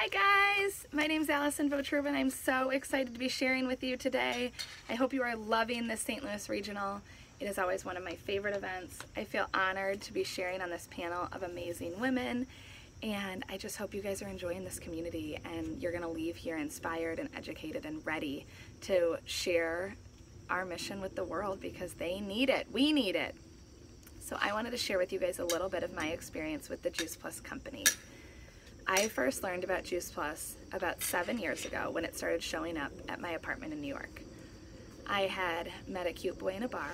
Hi guys, my name's Allison Votruba and I'm so excited to be sharing with you today. I hope you are loving the St. Louis Regional. It is always one of my favorite events. I feel honored to be sharing on this panel of amazing women, and I just hope you guys are enjoying this community and you're going to leave here inspired and educated and ready to share our mission with the world because they need it. We need it. So I wanted to share with you guys a little bit of my experience with the Juice Plus company. I first learned about Juice Plus about 7 years ago when it started showing up at my apartment in New York. I had met a cute boy in a bar,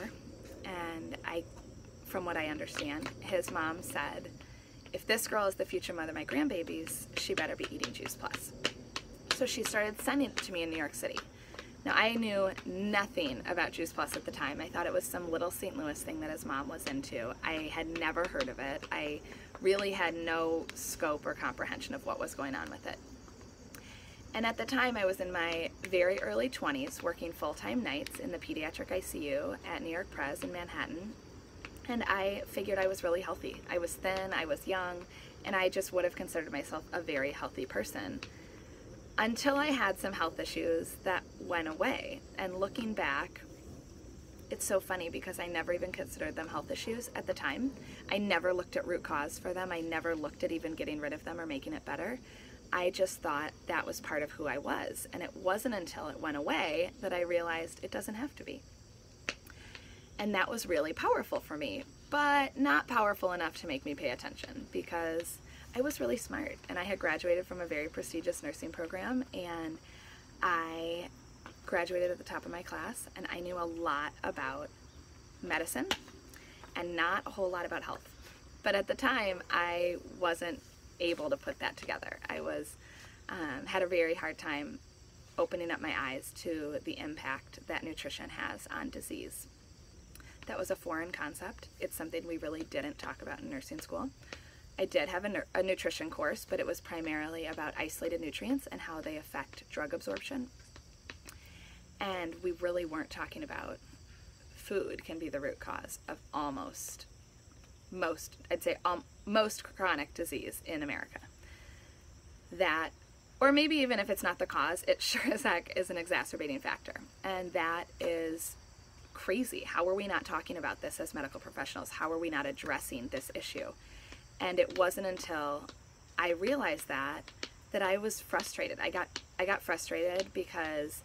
and from what I understand, his mom said, if this girl is the future mother of my grandbabies, she better be eating Juice Plus. So she started sending it to me in New York City. Now I knew nothing about Juice Plus at the time. I thought it was some little St. Louis thing that his mom was into. I had never heard of it. I really had no scope or comprehension of what was going on with it. And at the time I was in my very early 20s working full-time nights in the pediatric ICU at New York Pres in Manhattan, and I figured I was really healthy. I was thin, I was young, and I just would have considered myself a very healthy person until I had some health issues that went away. And looking back, it's so funny because I never even considered them health issues at the time. I never looked at root cause for them. I never looked at even getting rid of them or making it better. I just thought that was part of who I was. And it wasn't until it went away that I realized it doesn't have to be. And that was really powerful for me, but not powerful enough to make me pay attention because I was really smart and I had graduated from a very prestigious nursing program, and I graduated at the top of my class, and I knew a lot about medicine and not a whole lot about health. But at the time, I wasn't able to put that together. I had a very hard time opening up my eyes to the impact that nutrition has on disease. That was a foreign concept. It's something we really didn't talk about in nursing school. I did have a nutrition course, but it was primarily about isolated nutrients and how they affect drug absorption. And we really weren't talking about food can be the root cause of most chronic disease in America. That, or maybe even if it's not the cause, it sure as heck is an exacerbating factor. And that is crazy. How are we not talking about this as medical professionals? How are we not addressing this issue? And it wasn't until I realized that I was frustrated. I got frustrated because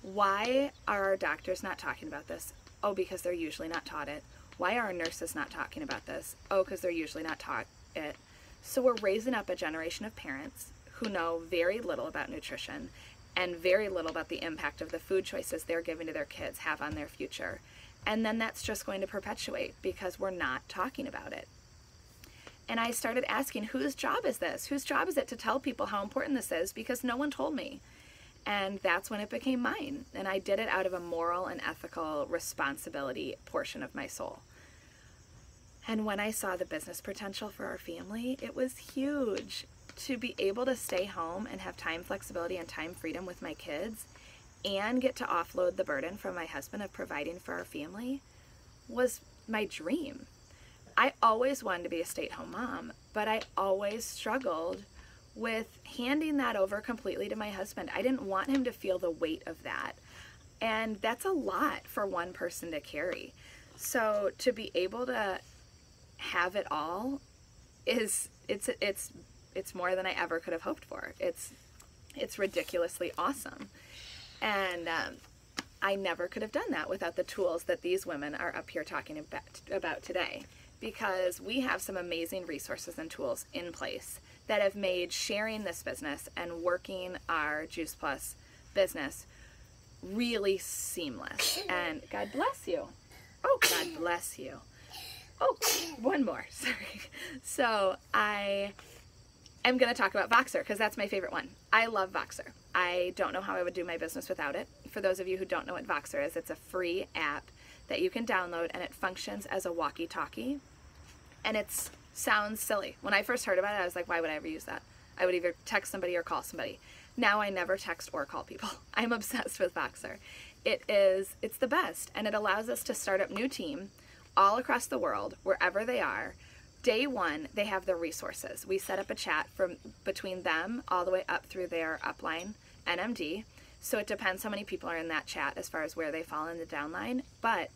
why are our doctors not talking about this? Oh, because they're usually not taught it. Why are our nurses not talking about this? Oh, because they're usually not taught it. So we're raising up a generation of parents who know very little about nutrition and very little about the impact of the food choices they're giving to their kids have on their future. And then that's just going to perpetuate because we're not talking about it. And I started asking, whose job is this? Whose job is it to tell people how important this is? Because no one told me. And that's when it became mine. And I did it out of a moral and ethical responsibility portion of my soul. And when I saw the business potential for our family, it was huge. To be able to stay home and have time flexibility and time freedom with my kids and get to offload the burden from my husband of providing for our family was my dream. I always wanted to be a stay-at-home mom, but I always struggled with handing that over completely to my husband. I didn't want him to feel the weight of that. And that's a lot for one person to carry. So to be able to have it all it's more than I ever could have hoped for. It's ridiculously awesome. And I never could have done that without the tools that these women are up here talking about today. Because we have some amazing resources and tools in place that have made sharing this business and working our Juice Plus business really seamless. And God bless you. Oh, God bless you. Oh, one more, sorry. So I am going to talk about Voxer because that's my favorite one. I love Voxer. I don't know how I would do my business without it. For those of you who don't know what Voxer is, it's a free app that you can download, and it functions as a walkie-talkie. And it sounds silly. When I first heard about it, I was like, why would I ever use that? I would either text somebody or call somebody. Now I never text or call people. I'm obsessed with Voxer. It's the best, and it allows us to start up new team all across the world, wherever they are, day one, they have their resources. We set up a chat from between them all the way up through their upline NMD. So it depends how many people are in that chat as far as where they fall in the downline, but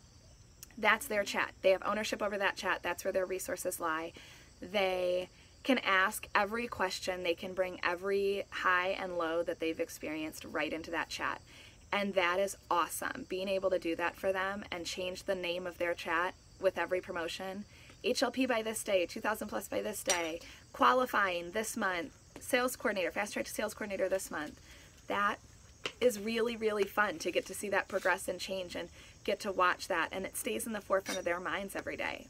that's their chat. They have ownership over that chat. That's where their resources lie. They can ask every question. They can bring every high and low that they've experienced right into that chat. And that is awesome. Being able to do that for them and change the name of their chat with every promotion. HLP by this day, 2000 plus by this day, qualifying this month, sales coordinator, fast track to sales coordinator this month. That is really, really fun to get to see that progress and change and get to watch that, and it stays in the forefront of their minds every day.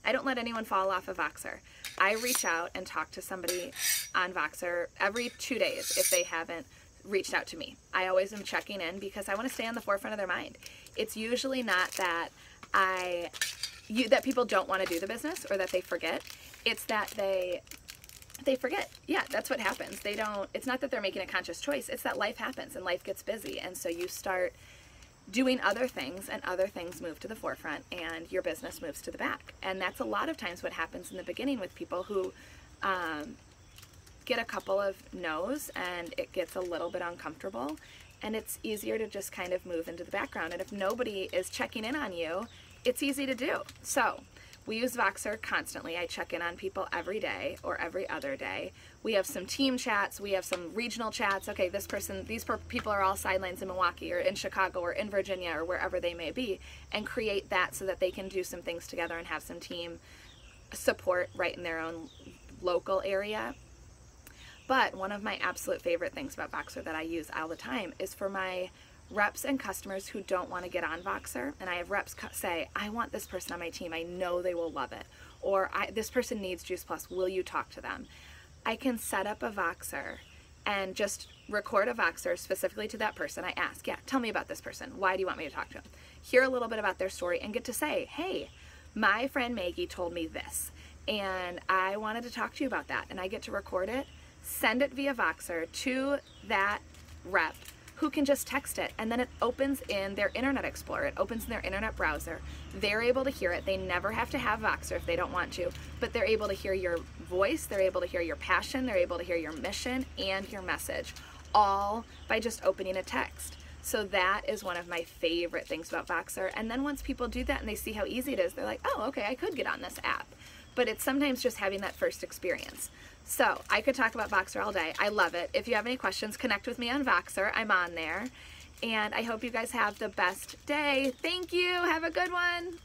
I don't let anyone fall off of Voxer. I reach out and talk to somebody on Voxer every 2 days if they haven't reached out to me. I always am checking in because I want to stay on the forefront of their mind. It's usually not that that people don't want to do the business or that they forget. It's that they forget. Yeah, that's what happens. It's not that they're making a conscious choice. It's that life happens and life gets busy. And so you start doing other things and other things move to the forefront and your business moves to the back. And that's a lot of times what happens in the beginning with people who get a couple of no's and it gets a little bit uncomfortable, and it's easier to just kind of move into the background. And if nobody is checking in on you, it's easy to do. So we use Voxer constantly. I check in on people every day or every other day. We have some team chats. We have some regional chats. Okay, these people are all sidelines in Milwaukee or in Chicago or in Virginia or wherever they may be, and create that so that they can do some things together and have some team support right in their own local area. But one of my absolute favorite things about Voxer that I use all the time is for my reps and customers who don't want to get on Voxer, and I have reps say, I want this person on my team, I know they will love it, or this person needs Juice Plus, will you talk to them? I can set up a Voxer and just record a Voxer specifically to that person. I ask, yeah, tell me about this person, why do you want me to talk to them? Hear a little bit about their story and get to say, hey, my friend Maggie told me this, and I wanted to talk to you about that, and I get to record it, send it via Voxer to that rep, who can just text it, and then it opens in their Internet Explorer. It opens in their internet browser. They're able to hear it. They never have to have Voxer if they don't want to, but they're able to hear your voice, they're able to hear your passion, they're able to hear your mission and your message, all by just opening a text. So that is one of my favorite things about Voxer. And then once people do that and they see how easy it is, they're like, oh, okay, I could get on this app. But it's sometimes just having that first experience. So I could talk about Voxer all day. I love it. If you have any questions, connect with me on Voxer. I'm on there. And I hope you guys have the best day. Thank you. Have a good one.